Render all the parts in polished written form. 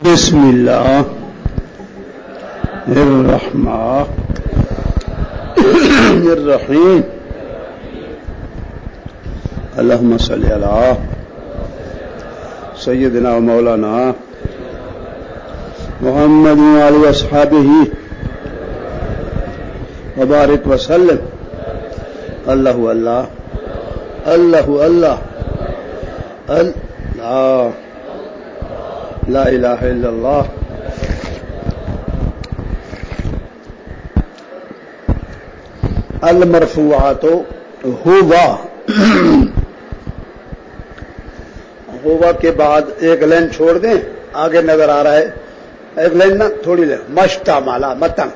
بسم اللہ الرحمن الرحیم اللہم صلی علی سیدنا و مولانا محمد و علی اصحابہ وبارک وسلم اللہ اللہ اللہ اللہ اللہ لا الہ الا اللہ. المرفوعات ہوا کے بعد ایک لائن چھوڑ دیں, آگے نظر آ رہا ہے ایک لائن نا, تھوڑی لائن مشتملا متن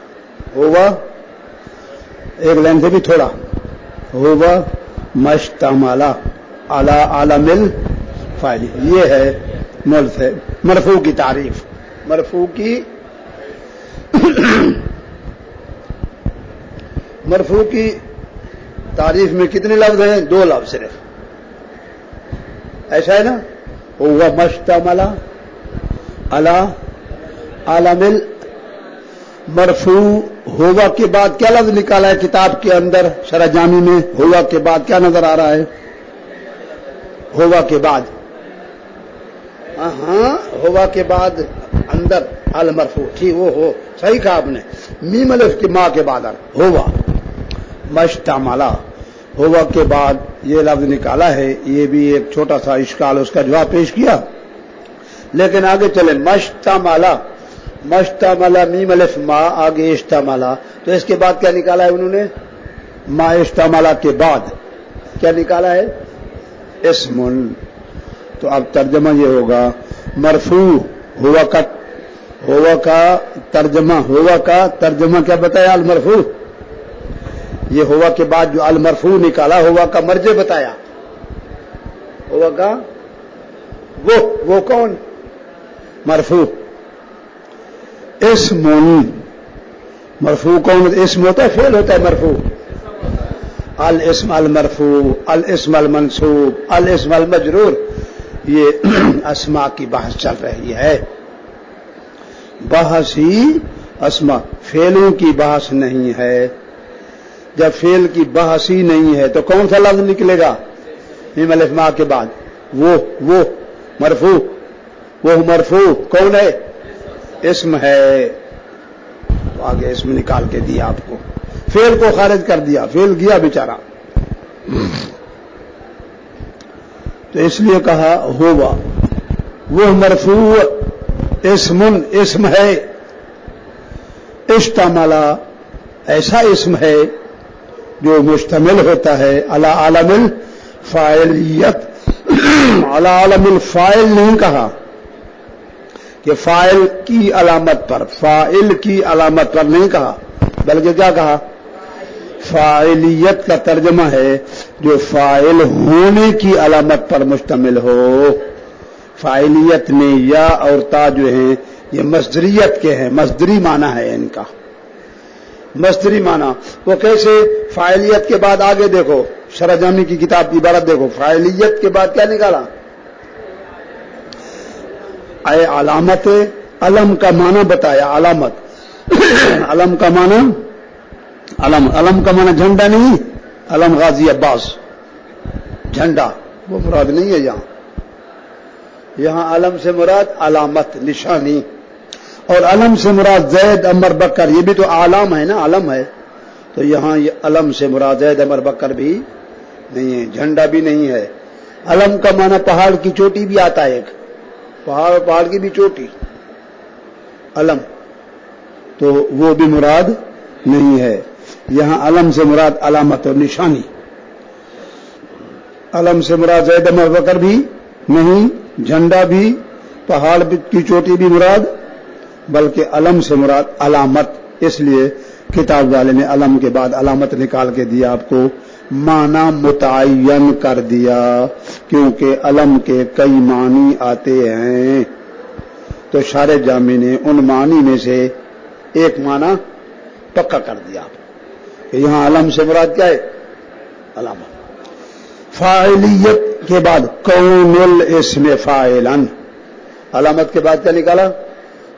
ہوا, ایک لائن سے بھی تھوڑا ہوا مشتملا علی عالم الفاعل. یہ ہے مرفوع کی تعریف. مرفوع کی تعریف میں کتنے لفظ ہیں؟ دو لفظ صرف. ایسا ہے نا, وہ مشتملا علی عالم مرفوع. ہوا کے بعد کیا لفظ نکالا ہے کتاب کے اندر شرح جامی میں؟ ہوا کے بعد کیا نظر آ رہا ہے؟ ہوا کے بعد ہاں ہوا کے بعد اندر المرفوع. ٹھیک, وہ ہو صحیح کہا آپ نے. میم الف کی ماں کے بعد ہوا مشتملا. ہوا کے بعد یہ لفظ نکالا ہے. یہ بھی ایک چھوٹا سا اشکال, اس کا جواب پیش کیا, لیکن آگے چلیں. مشتملا مشتملا میم الف ما, آگے اشتملا. تو اس کے بعد کیا نکالا ہے انہوں نے؟ ما اشتملا کے بعد کیا نکالا ہے؟ اسم. تو اب ترجمہ یہ ہوگا مرفوع. ہوا کا ترجمہ کیا بتایا؟ المرفوع. یہ ہوا کے بعد جو المرفوع نکالا, ہوا کا مرجع بتایا. ہوا کا وہ کون؟ مرفوع. اسم. مرفوع کون؟ اسم ہوتا ہے, فعل ہوتا ہے مرفوع. الاسم المرفوع, الاسم المنصوب, الاسم المجرور. یہ اسماء کی بحث چل رہی ہے. بحث ہی اسماء, فعلوں کی بحث نہیں ہے. جب فعل کی بحث ہی نہیں ہے تو کون سا لفظ نکلے گا میم الف ما کے بعد؟ وہ مرفوع. وہ مرفوع کون ہے؟ اسم ہے. تو آگے اسم نکال کے دیا آپ کو, فعل کو خارج کر دیا, فعل گیا بیچارہ. تو اس لیے کہا ہوا وہ مرفوع. اسم ہے. اشتملا ایسا اسم ہے جو مشتمل ہوتا ہے علی عالم الفاعلیت. علی عالم الفاعل نہیں کہا کہ فاعل کی علامت پر, فاعل کی علامت پر نہیں کہا, بلکہ کیا کہا؟ فاعلیت کا ترجمہ ہے جو فاعل ہونے کی علامت پر مشتمل ہو. فاعلیت میں یا اور تا جو ہیں یہ مصدریت کے ہیں, مصدری معنی ہے ان کا, مصدری معنی. وہ کیسے؟ فاعلیت کے بعد آگے دیکھو, شرح جامی کی کتاب کی عبارت دیکھو. فاعلیت کے بعد کیا نکالا؟ اے علامت. علم کا معنی بتایا. علامت علم کا معنی علم کا معنی جھنڈا نہیں. علم غازی عباس جھنڈا وہ مراد نہیں ہے یہاں. یہاں علم سے مراد علامت, نشانی. اور علم سے مراد زید عمر بکر, یہ بھی تو عالم ہے نا, علم ہے. تو یہاں یہ علم سے مراد زید عمر بکر بھی نہیں ہے, جھنڈا بھی نہیں ہے. علم کا معنی پہاڑ کی چوٹی بھی آتا ہے, ایک پہاڑ کی بھی چوٹی علم, تو وہ بھی مراد نہیں ہے. یہاں علم سے مراد علامت اور نشانی. علم سے مراد زید عمر بکر بھی نہیں, جھنڈا بھی, پہاڑ کی چوٹی بھی مراد, بلکہ علم سے مراد علامت. اس لیے کتاب والے نے علم کے بعد علامت نکال کے دیا آپ کو, معنی متعین کر دیا, کیونکہ علم کے کئی معنی آتے ہیں. تو شارح جامی نے ان معنی میں سے ایک معنی پکا کر دیا کہ یہاں علم سے مراد کیا ہے؟ علامت. فاعلیت کے بعد کون الاسم فاعلا, علامت کے بعد کیا نکالا؟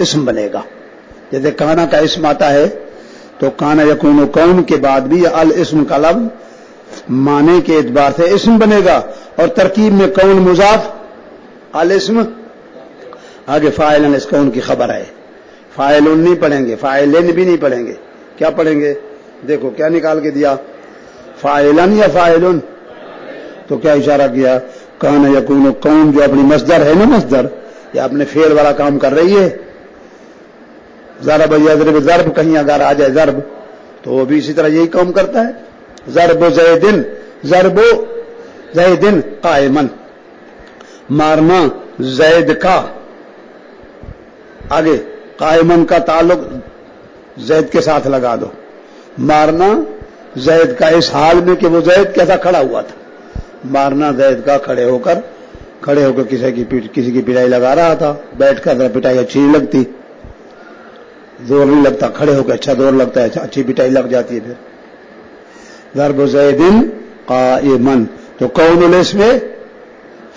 اسم بنے گا. جیسے کانا کا اسم آتا ہے تو کانا یکون کون کے بعد بھی ال اسم کا لفظ معنی کے اعتبار سے اسم بنے گا, اور ترکیب میں کون مضاف ال اسم آگے فاعلن اس کون کی خبر ہے. فاعلن نہیں پڑھیں گے, فاعلن بھی نہیں پڑھیں گے, کیا پڑھیں گے؟ دیکھو کیا نکال کے دیا, فاعلن یا فاعلن. تو کیا اشارہ کیا؟ کانا یکون کون جو اپنی مصدر ہے نا, مصدر یا اپنے فعل والا کام کر رہی ہے. ضرب یضرب ضرب کہیں اگر آ جائے ضرب تو وہ بھی اسی طرح یہی کام کرتا ہے. ضرب زیدن, ضرب زیدن قائمن, مارنا زید کا, آگے قائمن کا تعلق زید کے ساتھ لگا دو, مارنا زید کا اس حال میں کہ وہ زید کیسا کھڑا ہوا تھا, مارنا زید کا کھڑے ہو کر کسی کی پٹائی لگا رہا تھا, بیٹھ کر پٹائی اچھی نہیں لگتی, زور نہیں لگتا, کھڑے ہو کے اچھا زور لگتا ہے, اچھی پٹائی لگ جاتی ہے. پھر ضرب زیدن قائمن تو کون الاسم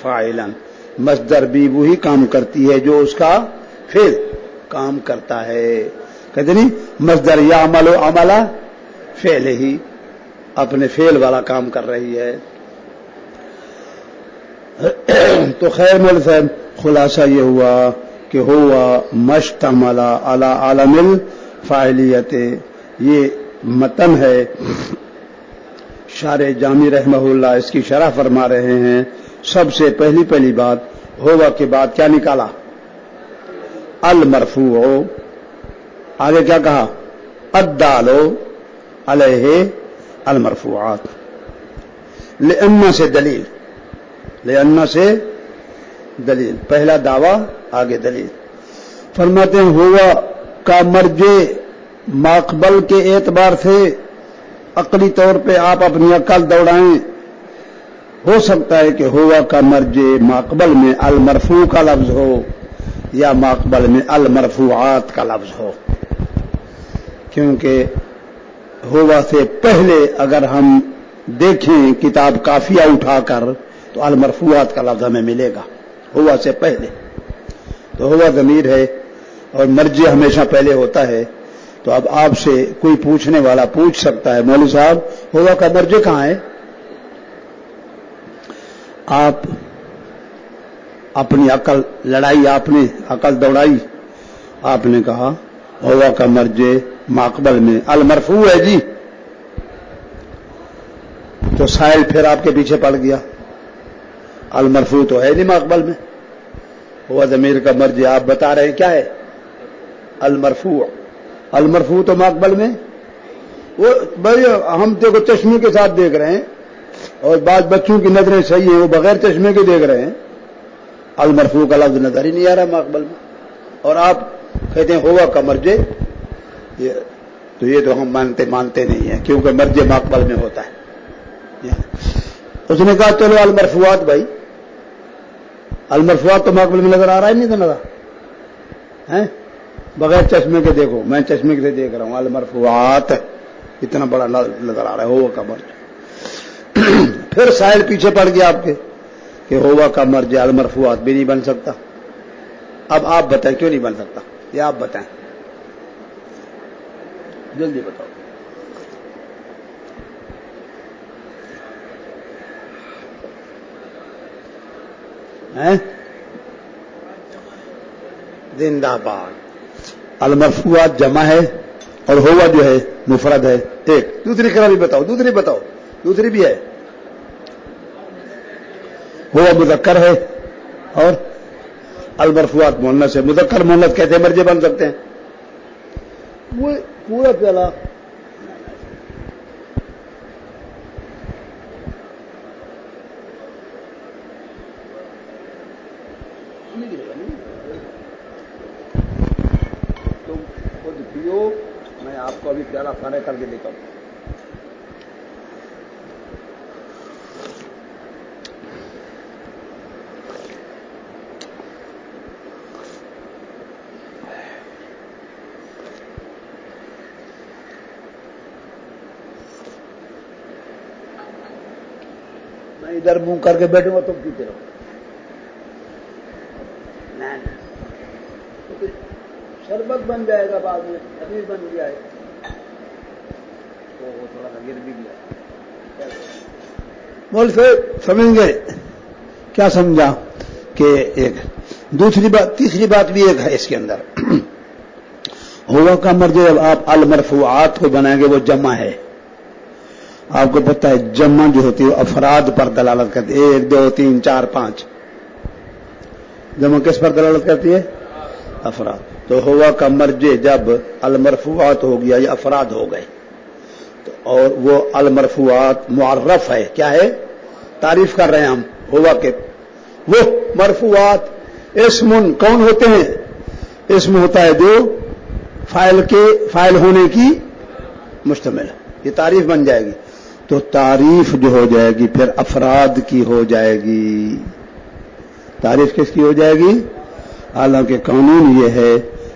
فاعلن, مصدر بھی وہی کام کرتی ہے جو اس کا فعل کام کرتا ہے. کہتے نہیں مصدر یعمل عمل فعل ہی, اپنے فعل والا کام کر رہی ہے. تو خیر مول صاحب خلاصہ یہ ہوا کہ ہوا مشتمل علی عالم الفاعلیت, یہ متن ہے. شارح جامی رحمہ اللہ اس کی شرح فرما رہے ہیں. سب سے پہلی بات ہوا کے بعد کیا نکالا؟ المرفوع. آگے کیا کہا؟ الدال علیہ المرفوعات. لأن سے دلیل, لأن سے دلیل, پہلا دعویٰ آگے دلیل. فرماتے ہیں ہوا کا مرجع ماقبل کے اعتبار سے عقلی طور پہ آپ اپنی عقل دوڑائیں. ہو سکتا ہے کہ ہوا کا مرجع ماقبل میں المرفوع کا لفظ ہو یا ماقبل میں المرفوعات کا لفظ ہو, کیونکہ ہوا سے پہلے اگر ہم دیکھیں کتاب کافیہ اٹھا کر تو المرفوعات کا لفظ ہمیں ملے گا ہوا سے پہلے. تو ہوا ضمیر ہے اور مرجع ہمیشہ پہلے ہوتا ہے. تو اب آپ سے کوئی پوچھنے والا پوچھ سکتا ہے مولوی صاحب ہوا کا مرجع کہاں ہے؟ آپ اپنی عقل لڑائی, آپ نے عقل دوڑائی, آپ نے کہا ہوا کا مرجع ماقبل میں المرفوع ہے جی. تو سائل پھر آپ کے پیچھے پڑ گیا, المرفوع تو ہے نہیں ماقبل میں. ہوا ضمیر کا مرجع آپ بتا رہے ہیں کیا ہے؟ المرفوع. المرفوع تو ماقبل میں, وہ بھائی ہم کو چشمے کے ساتھ دیکھ رہے ہیں اور بعض بچوں کی نظریں صحیح ہیں, وہ بغیر چشمے کے دیکھ رہے ہیں, المرفوع کا لفظ نظر ہی نہیں آ رہا ماقبل میں, اور آپ کہتے ہیں ہوا کا مرجع. یہ تو ہم مانتے نہیں ہیں کیونکہ مرجع ماقبل میں ہوتا ہے. اس نے کہا چلو المرفوعات, بھائی المرفوعات تو ماقبل میں نظر آ رہا ہی نہیں تھا, نظر ہے بغیر چشمے کے دیکھو, میں چشمے سے دیکھ رہا ہوں, المرفوعات اتنا بڑا نظر آ رہا ہے ہوا کا مرجع. پھر سائل پیچھے پڑ گیا آپ کے کہ ہوا کا مرجع المرفوعات بھی نہیں بن سکتا. اب آپ بتائیں کیوں نہیں بن سکتا, یہ آپ بتائیں, جلدی بتاؤ. زندہ باد. المرفوعات جمع ہے اور ہوا جو ہے مفرد ہے. ایک دوسری قرار بھی بتاؤ, دوسری بھی ہے. ہوا مذکر ہے اور المرفوعات مؤنث ہے. مذکر مؤنث کیسے مرجع بن سکتے ہیں؟ وہ پورا پیالہ تم خود پیو, میں آپ کو ابھی پیالہ کھانے کر کے دیتا ہوں. میں ادھر منہ کر کے بیٹھوں گا, تم پیتے رہو. شربت بن جائے گا بعد میں، حدیث بن جائے گا، وہ تھوڑا سا گر بھی گیا۔ بول سے سمجھ گئے کیا سمجھا؟ کہ ایک دوسری بات، تیسری بات بھی ایک ہے اس کے اندر، ہوا کا مرجع جب آپ المرفوعات کو بنائیں گے وہ جمع ہے، آپ کو پتہ ہے جمع جو ہوتی ہے افراد پر دلالت کرتی ہے، 1 2 3 4 5، جمع کس پر دلالت کرتی ہے؟ افراد۔ تو ہوا کا مرجع جب المرفوعات ہو گیا یہ افراد ہو گئے، اور وہ المرفوعات معرف ہے، کیا ہے؟ تعریف کر رہے ہیں ہم ہوا کے، وہ مرفوعات اسم کون ہوتے ہیں؟ اسم ہوتا ہے جو فاعل ہونے کی مشتمل ہے، یہ تعریف بن جائے گی، تو تعریف جو ہو جائے گی پھر افراد کی ہو جائے گی، تعریف کس کی ہو جائے گی؟ حالانکہ قانون یہ ہے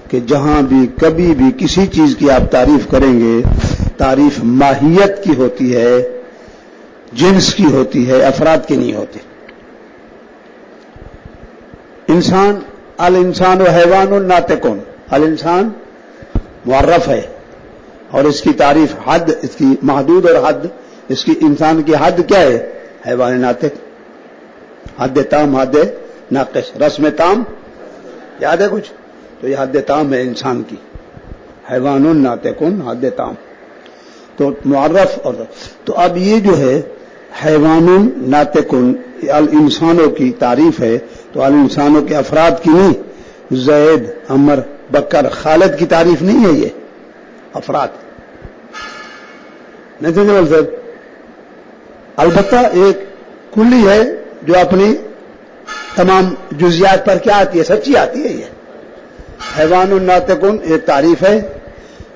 کہ جہاں بھی کبھی بھی کسی چیز کی آپ تعریف کریں گے، تعریف ماہیت کی ہوتی ہے، جنس کی ہوتی ہے، افراد کی نہیں ہوتی۔ انسان، الانسان و حیوان ناطقون، الانسان معرف ہے اور اس کی تعریف حد، اس کی محدود اور حد، اس کی انسان کی حد کیا ہے؟ حیوان ناطق، حد تام، حد ناقص، رسم تام یاد ہے کچھ؟ تو یہ حد تام ہے انسان کی، حیوان ناطقون حد تام، تو معرف۔ اور تو اب یہ جو ہے حیوان ناطقون الانسانوں کی تعریف ہے، تو الانسانوں کے افراد کی نہیں، زید، عمر، بکر، خالد کی تعریف نہیں ہے، یہ افراد نہیں سمجھے بول صاحب؟ البتہ ایک کلی ہے جو اپنی تمام جزیات پر کیا آتی ہے؟ سچی آتی ہے۔ یہ حیوان الناطقون ایک تعریف ہے،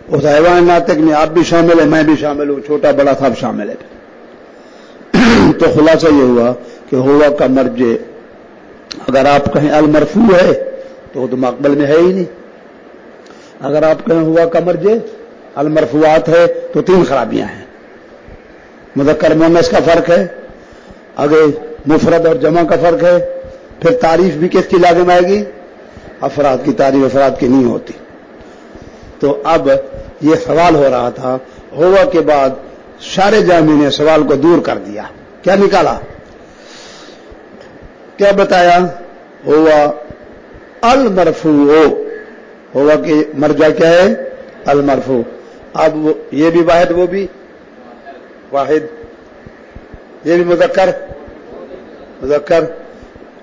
اس حیوان ناطق میں آپ بھی شامل ہیں، میں بھی شامل ہوں، چھوٹا بڑا سب شامل ہے۔ تو خلاصہ یہ ہوا کہ ہوا کا مرجع اگر آپ کہیں المرفوع ہے تو وہ تو مقبل میں ہے ہی نہیں، اگر آپ کہیں ہوا کا مرجع المرفوعات ہے تو 3 خرابیاں ہیں، مذکر مؤنث کا فرق ہے، آگے مفرد اور جمع کا فرق ہے، پھر تعریف بھی کس کی لازم آئے گی؟ افراد کی، تعریف افراد کی نہیں ہوتی۔ تو اب یہ سوال ہو رہا تھا، ہوا کے بعد شارح جامی نے سوال کو دور کر دیا، کیا نکالا؟ کیا بتایا؟ ہوا المرفوع، ہوا کہ مرجع کیا ہے؟ المرفوع۔ اب یہ بھی واحد، وہ بھی واحد، یہ بھی مذکر،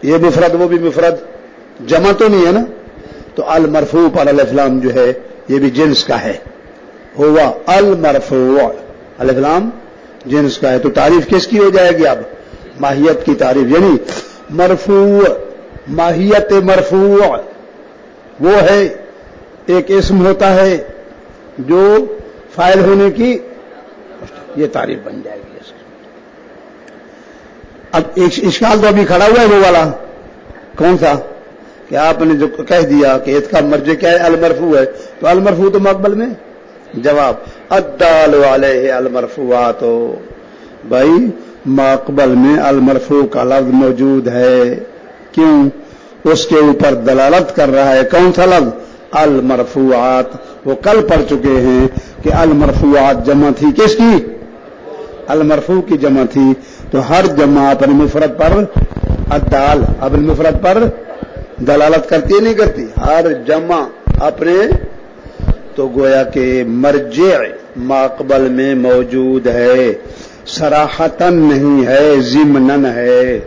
یہ مفرد، وہ بھی مفرد، جمع تو نہیں ہے نا؟ تو المرفوع پر الف لام جو ہے یہ بھی جنس کا ہے، ہوا المرفوع، الف لام جنس کا ہے، تو تعریف کس کی ہو جائے گی؟ اب ماہیت کی تعریف، یعنی مرفوع، ماہیت مرفوع وہ ہے ایک اسم ہوتا ہے جو فاعل ہونے کی، یہ تعریف بن جائے گی اس کی۔ اب ایک اشکال تو ابھی کھڑا ہوا ہے، وہ والا کون سا کہ آپ نے جو کہہ دیا کہ اس کا مرجع کیا ہے؟ المرفوع ہے، تو المرفوع تو مقبل میں، جواب الدال علیہ المرفوعات، بھائی مقبل میں المرفوع کا لفظ موجود ہے، کیوں؟ اس کے اوپر دلالت کر رہا ہے، کون سا لفظ؟ المرفوعات۔ وہ کل پڑھ چکے ہیں کہ المرفوعات جمع تھی کس کی؟ المرفوع کی جمع تھی، تو ہر جمع اپنے مفرد پر الدال، اپنے مفرد پر دلالت کرتی ہے نہیں کرتی؟ ہر جمع اپنے، تو گویا کہ مرجع ماقبل میں موجود ہے، صراحتاً نہیں ہے، ضمناً ہے،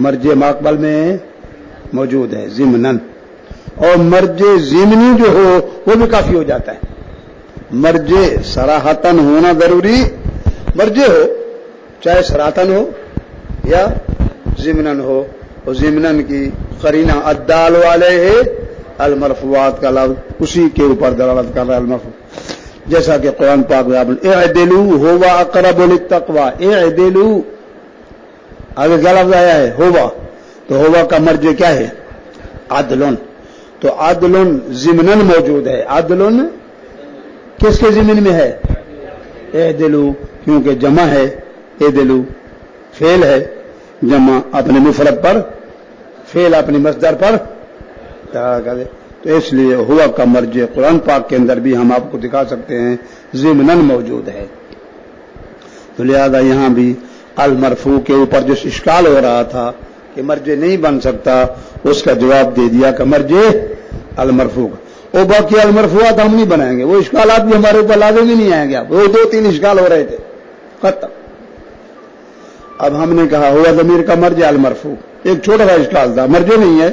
مرجع ماقبل میں موجود ہے ضمناً، اور مرجع ضمنی جو ہو وہ بھی کافی ہو جاتا ہے، مرجع صراحتاً ہونا ضروری، مرجع ہو چاہے صراحتاً ہو یا ضمناً ہو، اور ضمناً کی قرینہ الدال علیہ المرفوعات کا لفظ اسی کے اوپر دلالت کر رہا ہے، المرفوع، جیسا کہ قرآن پاک میں اعدلوا ہوا اقرب للتقوی، اعدلوا آگے کیا لفظ آیا ہے؟ ہوا، تو ہوا کا مرجع کیا ہے؟ عدلن، تو عدلن ضمناً موجود ہے، عدلن کس کے ضمن میں ہے؟ اعدلوا، کیونکہ جمع ہے، اعدلوا فعل ہے، جمع اپنے مفرد پر، فعل اپنی مصدر پر، تو تو اس لیے ہوا کا مرجع قرآن پاک کے اندر بھی ہم آپ کو دکھا سکتے ہیں ضمناً موجود ہے. تو لہذا یہاں بھی المرفوع کے اوپر جو اشکال ہو رہا تھا کہ مرجع نہیں بن سکتا اس کا جواب دے دیا کہ مرجع المرفوع. اور باقی المرفوعات ہم نہیں بنائیں گے, وہ اشکالات بھی ہمارے اوپر لازم ہی نہیں آئیں گے. وہ 2-3 اشکال ہو رہے تھے ختم. اب ہم نے کہا ہوا ضمیر کا مرجع المرفوع, ایک چھوٹا سا اشکال تھا مرجع نہیں ہے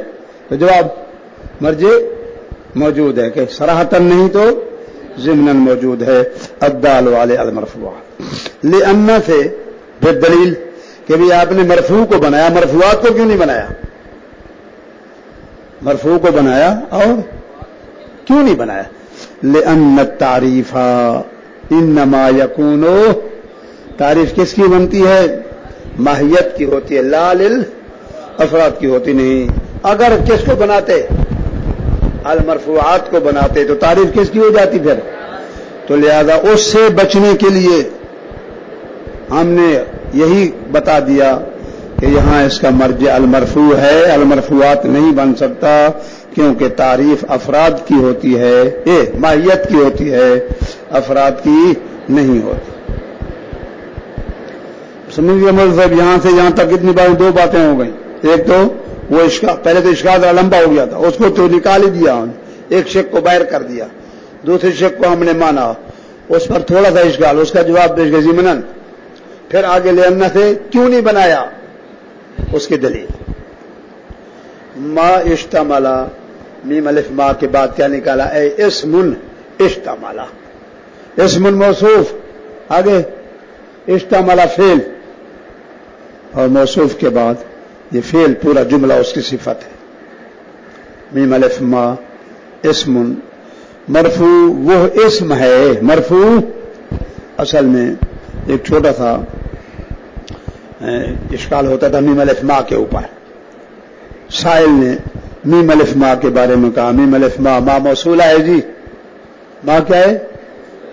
تو جواب مرجع موجود ہے کہ صراحتاً نہیں تو ضمناً موجود ہے. الدال والے المرفوع لأن سے پھر دلیل کہ بھی آپ نے مرفوع کو بنایا, مرفوعات کو کیوں نہیں بنایا؟ مرفوع کو بنایا اور کیوں نہیں بنایا؟ لأن التعریف انما یکون, تعریف کس کی بنتی ہے؟ ماہیت کی ہوتی ہے, لا للافراد کی ہوتی نہیں. اگر کس کو بناتے؟ المرفوعات کو بناتے تو تعریف کس کی ہو جاتی پھر؟ تو لہذا اس سے بچنے کے لیے ہم نے یہی بتا دیا کہ یہاں اس کا مرجع المرفوع ہے, المرفوعات نہیں بن سکتا کیونکہ تعریف افراد کی ہوتی ہے, ماہیت کی ہوتی ہے, افراد کی نہیں ہوتی. سمجھ گئے مولانا صاحب؟ یہاں سے یہاں تک اتنی بار 2 باتیں ہو گئیں. ایک تو وہ اشکال, پہلے تو اشکال لمبا ہو گیا تھا, اس کو تو نکال ہی دیا, ایک شک کو باہر کر دیا, دوسرے شک کو ہم نے مانا, اس پر تھوڑا سا اشکال, اس کا جواب پیش گیا ضمناً. پھر آگے لینا سے کیوں نہیں بنایا اس کی دلیل. ما اشتملا, میم الف ما کے بعد کیا نکالا؟ اے اسم اشتملا, اسم موصوف, آگے اشتملا فعل, اور موصوف کے بعد یہ فعل پورا جملہ اس کی صفت ہے. میم الف ما اسم مرفوع, وہ اسم ہے مرفوع. اصل میں ایک چھوٹا سا اشکال ہوتا تھا میم الف ما کے اوپر. سائل نے میم الف ما کے بارے میں کہا میم الف ما موصولہ ہے جی, ما کیا ہے؟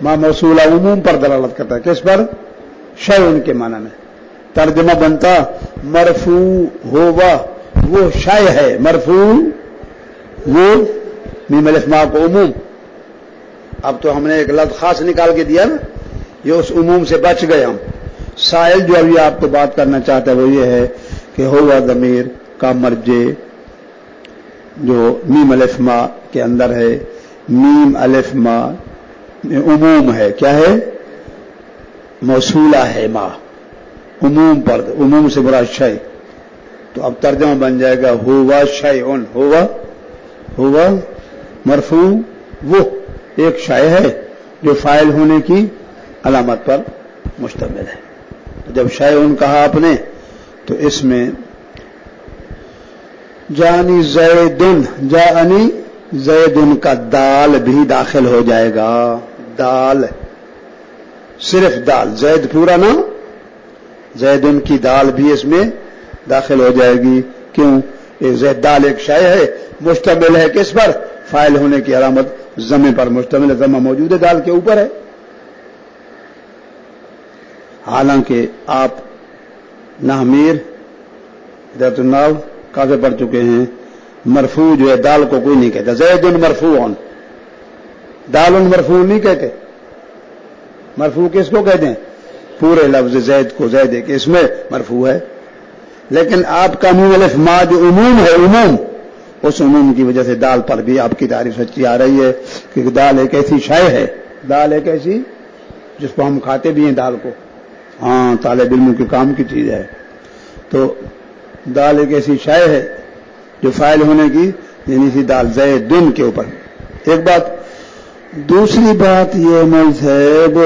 ما موصولہ عموم پر دلالت کرتا ہے. کس پر؟ شیء کے معنی میں. ترجمہ بنتا مرفوع ہوا وہ شیء ہے, مرفوع وہ میم الف ما کو عموم. اب تو ہم نے ایک لفظ خاص نکال کے دیا نا, یہ اس عموم سے بچ گئے ہم. سائل جو ابھی آپ کو بات کرنا چاہتا ہے وہ یہ ہے کہ ہوا ضمیر کا مرجع جو میم الف ما کے اندر ہے, میم الف ما عموم ہے. کیا ہے؟ موصولہ ہے ما, عموم پر, عموم سے برا شیء. تو اب ترجمہ بن جائے گا ہوا شیء, ہوا مرفوع وہ ایک شیء ہے جو فاعل ہونے کی علامت پر مشتمل ہے. جب شیء کہا آپ نے تو اس میں جانی زیدن, جانی زیدن کا دال بھی داخل ہو جائے گا. دال, صرف دال, زید پورا نا, زیدن کی دال بھی اس میں داخل ہو جائے گی. کیوں؟ زید دال ایک شیء ہے, مشتمل ہے کس پر؟ فاعل ہونے کی علامت ضمے پر مشتمل ہے. ضمہ موجود ہے دال کے اوپر ہے. حالانکہ آپ نحمیر ذات الناو کافی پڑھ چکے ہیں, مرفوع جو ہے دال کو کوئی نہیں کہتا. زید مرفوع, دال مرفوع نہیں کہتے. مرفوع کس کو کہتے ہیں؟ پورے لفظ زید کو, زید ایک اس میں مرفوع ہے. لیکن آپ کا میم الف ما جو عموم ہے, عموم, اس عموم کی وجہ سے دال پر بھی آپ کی تعریف سچی آ رہی ہے کہ دال ایک ایسی شے ہے, دال ایک ایسی جس کو ہم کھاتے بھی ہیں دال کو, ہاں طالب علم کے کام کی چیز ہے. تو دال ایک ایسی شے ہے جو فاعل ہونے کی, یعنی سی دال زیدن کے اوپر. ایک بات. دوسری بات یہ مذہب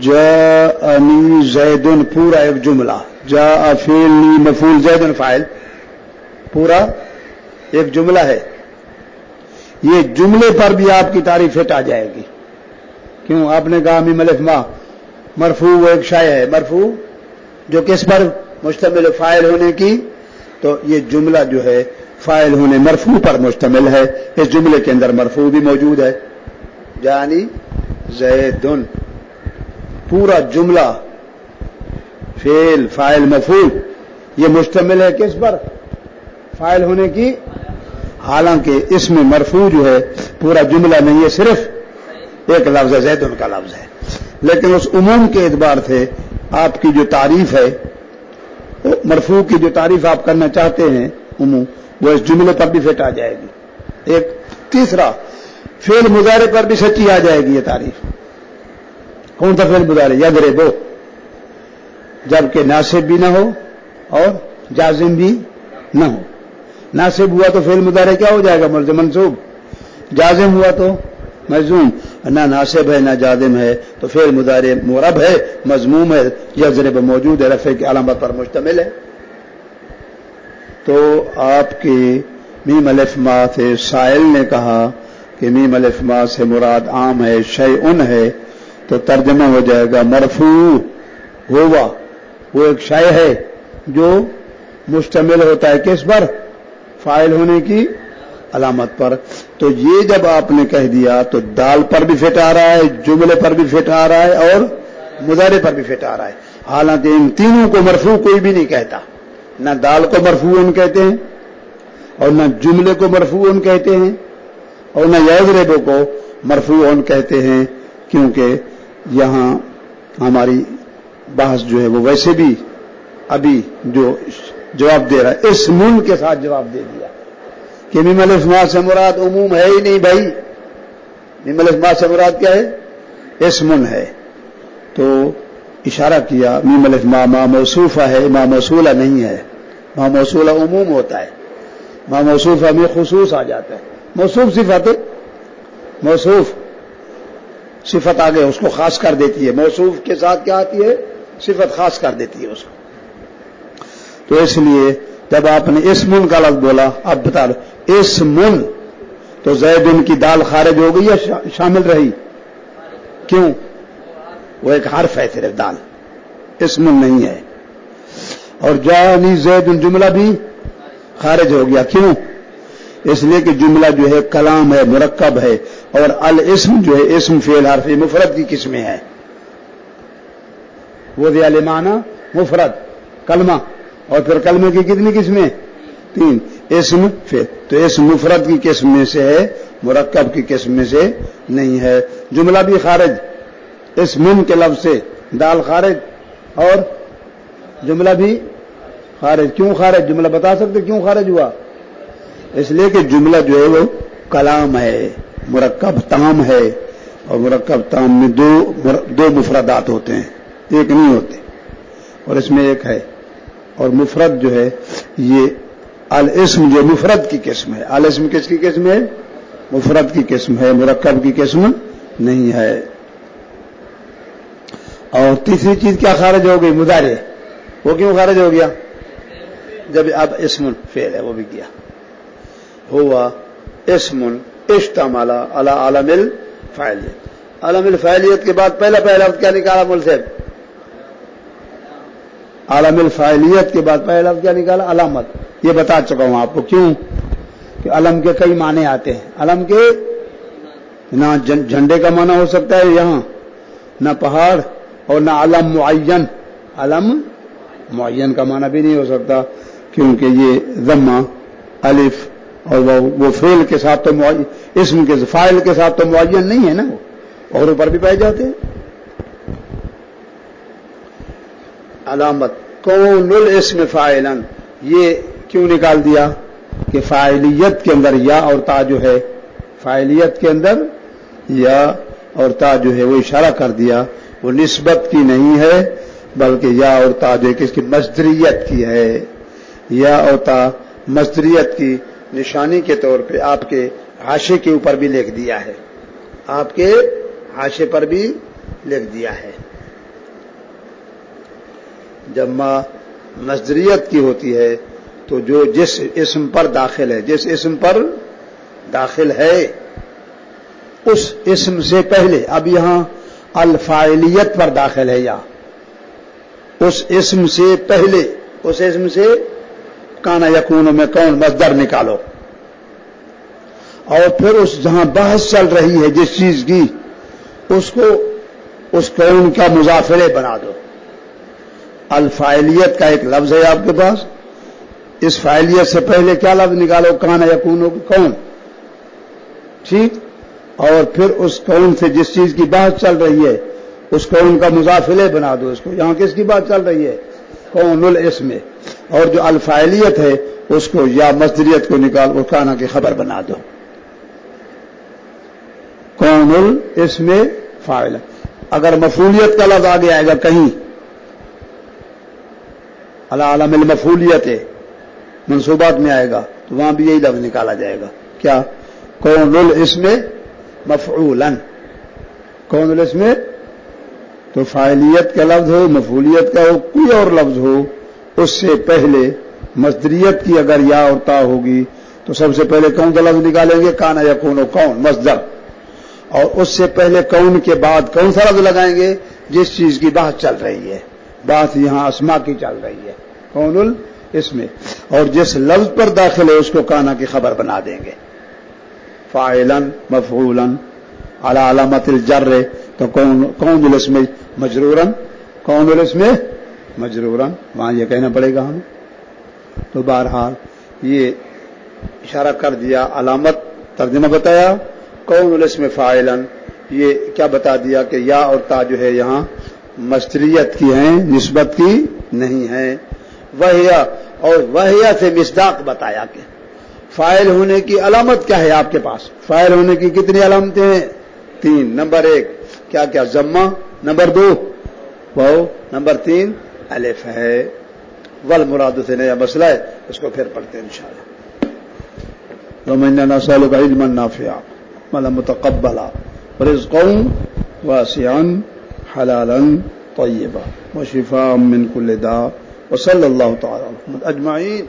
جاءنی زیدن پورا ایک جملہ, جاء فعل مفعول زیدن فاعل, پورا ایک جملہ ہے. یہ جملے پر بھی آپ کی تعریف ہٹ آ جائے گی. کیوں؟ آپ نے کہا میم الف ما مرفوع وہ ایک شے ہے, مرفوع جو کس پر مشتمل ہے؟ فاعل ہونے کی. تو یہ جملہ جو ہے فاعل ہونے مرفوع پر مشتمل ہے. اس جملے کے اندر مرفوع بھی موجود ہے, یعنی زیدن. پورا جملہ فعل فاعل مفعول یہ مشتمل ہے کس پر؟ فاعل ہونے کی. حالانکہ اس میں مرفوع جو ہے پورا جملہ نہیں ہے، صرف ایک لفظ ہے، زید کا لفظ ہے، لیکن اس عموم کے اعتبار سے آپ کی جو تعریف ہے، مرفوع کی جو تعریف آپ کرنا چاہتے ہیں عموم، وہ اس جملے پر بھی فٹ آ جائے گی۔ ایک تیسرا، فعل مضارع پر بھی سچی آ جائے گی یہ تعریف۔ کون سا فعل مضارع؟ یضربو، جبکہ ناصب بھی نہ ہو اور جازم بھی نہ ہو۔ ناصب ہوا تو فعل مضارع کیا ہو جائے گا؟ منصوب۔ جازم ہوا تو مجزوم۔ نہ ناصب ہے نہ جازم ہے تو فعل مضارع معرب ہے، مضموم ہے، یضرب موجود ہے، رفع کی علامت پر مشتمل ہے۔ تو آپ کے میم الف ما سے سائل نے کہا کہ میم الف ما سے مراد عام ہے، شیء ہے، تو ترجمہ ہو جائے گا مرفوع ہوا، وہ ایک شے ہے جو مشتمل ہوتا ہے کس پر؟ فاعل ہونے کی علامت پر۔ تو یہ جب آپ نے کہہ دیا تو دال پر بھی فٹ آ رہا ہے، جملے پر بھی فٹ آ رہا ہے اور مضارع پر بھی فٹ آ رہا ہے۔ حالانکہ ان تینوں کو مرفوع کوئی بھی نہیں کہتا، نہ دال کو مرفوع کہتے ہیں اور نہ جملے کو مرفوع کہتے ہیں اور نہ یضرب کو مرفوع کہتے ہیں، کیونکہ یہاں ہماری بحث جو ہے وہ ویسے بھی ابھی جو جواب دے رہا ہے اسم کے ساتھ جواب دے دیا کہ میم الف ما سے مراد عموم ہے ہی نہیں بھائی، میم الف ما سے مراد کیا ہے؟ اسم ہے۔ تو اشارہ کیا میم الف ما موصوفہ ہے، ما موصولہ نہیں ہے، ما موصولہ عموم ہوتا ہے، ما موصوفہ میں خصوص آ جاتا ہے۔ موصوف صفت، موصوف صفت آگے اس کو خاص کر دیتی ہے، موصوف کے ساتھ کیا آتی ہے؟ صفت خاص کر دیتی ہے اس کو۔ تو اس لیے جب آپ نے اسمن کا لفظ بولا، اب بتا دو اسمن، تو زیدن کی دال خارج ہو گئی یا شامل رہی؟ کیوں؟ وہ ایک حرف ہے صرف، دال اسمن نہیں ہے۔ اور جانی زیدن جملہ بھی خارج ہو گیا، کیوں؟ اس لیے کہ جملہ جو ہے کلام ہے، مرکب ہے، اور الاسم جو ہے اسم فعل حرف مفرد کی قسمیں ہے، وہ دیا لمعنی مفرد کلمہ، اور پھر کلمے کی کتنی قسمیں؟ 3۔ اسم فعل، تو اسم مفرد کی قسم میں سے ہے، مرکب کی قسم میں سے نہیں ہے۔ جملہ بھی خارج اسم کے لفظ سے، دال خارج اور جملہ بھی خارج۔ کیوں خارج؟ جملہ بتا سکتے کیوں خارج ہوا؟ اس لیے کہ جملہ جو ہے وہ کلام ہے، مرکب تام ہے، اور مرکب تام میں دو مفردات ہوتے ہیں، ایک نہیں ہوتے، اور اس میں ایک ہے۔ اور مفرد جو ہے یہ الاسم جو مفرد کی قسم ہے، الاسم کس کی قسم ہے؟ مفرد کی قسم ہے، مرکب کی قسم نہیں ہے۔ اور تیسری چیز کیا خارج ہو گئی؟ مضارع۔ وہ کیوں خارج ہو گیا؟ جب اب اسم فعل ہے وہ بھی کیا ہوا اسم اشتمل علی علم الفاعلیت۔ علم الفاعلیت کے بعد پہلا لفظ کیا نکالا مول صاحب؟ علم الفاعلیت کے بعد پہلا لفظ کیا نکالا؟ علامت۔ یہ بتا چکا ہوں آپ کو، کیوں کہ علم کے کئی معنی آتے ہیں۔ علم کے نہ جھنڈے کا معنی ہو سکتا ہے یہاں، نہ پہاڑ، اور نہ علم معین، علم معین کا معنی بھی نہیں ہو سکتا، کیونکہ یہ ضمہ الف اور وہ فعل کے ساتھ تو اسم کے فاعل کے ساتھ تو معین نہیں ہے نا، وہ اور اوپر بھی پائے جاتے ہیں۔ علامت کون الاسم فاعلا، یہ کیوں نکال دیا کہ فاعلیت کے اندر یا اور تا جو ہے، فاعلیت کے اندر یا اور تا جو ہے وہ اشارہ کر دیا، وہ نسبت کی نہیں ہے بلکہ یا اور تا جو ہے کس کی؟ مصدریت کی ہے۔ یا اور تا مصدریت کی نشانی کے طور پہ آپ کے حاشے کے اوپر بھی لکھ دیا ہے، آپ کے حاشے پر بھی لکھ دیا ہے۔ جب ما مصدریت کی ہوتی ہے تو جو جس اسم پر داخل ہے، جس اسم پر داخل ہے اس اسم سے پہلے، اب یہاں الفاعلیت پر داخل ہے، یا اس اسم سے پہلے، اس اسم سے کانا یکون میں کون مصدر نکالو، اور پھر اس جہاں بحث چل رہی ہے جس چیز کی اس کو اس کون کا مضاف الیہ بنا دو۔ الفاعلیت کا ایک لفظ ہے آپ کے پاس، اس فاعلیت سے پہلے کیا لفظ نکالو؟ کان یکون کون، ٹھیک، اور پھر اس کون سے جس چیز کی بات چل رہی ہے اس کون کا مضاف الیہ بنا دو اس کو. یہاں کس کی بات چل رہی ہے؟ کون الاسم. اور جو الفاعلیت ہے اس کو یا مصدریت کو نکال وہ کانا کی خبر بنا دو. کون الاسم فاعل. اگر مفعولیت کا لفظ آگے آئے گا کہیں العالم المفعولیت منصوبات میں آئے گا تو وہاں بھی یہی لفظ نکالا جائے گا. کیا؟ کون الاسم مفعولا. کون الاسم تو فاعلیت کا لفظ ہو، مفعولیت کا ہو، کوئی اور لفظ ہو، اس سے پہلے مصدریت کی اگر یا اور تا ہوگی تو سب سے پہلے کون کا لفظ نکالیں گے؟ کانا یکون کون مصدر. اور اس سے پہلے کون کے بعد کون سا لفظ لگائیں گے؟ جس چیز کی بات چل رہی ہے. بات یہاں اسما کی چل رہی ہے کون الاسم. اور جس لفظ پر داخل ہے اس کو کانا کی خبر بنا دیں گے. فاعلا مفعولا على علامت الجر تو کون الاسم مجرورا. کون الاسم مجرورا وہاں یہ کہنا پڑے گا ہمیں. تو بہرحال یہ اشارہ کر دیا، علامت ترجمہ بتایا. کون الاسم فاعلا یہ کیا بتا دیا کہ یا اور تا جو ہے یہاں مصدریت کی ہیں، نسبت کی نہیں ہے. وہیا اور وہیا سے مصداق بتایا کہ فاعل ہونے کی علامت کیا ہے آپ کے پاس؟ فاعل ہونے کی کتنی علامتیں ہیں؟ 3. نمبر 1 کیا کیا؟ ضمہ. نمبر 2 واو. نمبر 3 الف ہے. والمراد سے نیا مسئلہ ہے، اس کو پھر پڑھتے ہیں انشاءاللہ. وَمَنَّا نَسْأَلُكَ عِلْمًا نَافِعًا وَعَمَلًا مُتَقَبَّلًا وَرِزْقًا وَاسِعًا حَلَالًا طَيِّبًا وَشِفَاءً مِّن كُلِّ دَاءٍ وصلی اللہ تعالی علیہ وسلم اجمعین.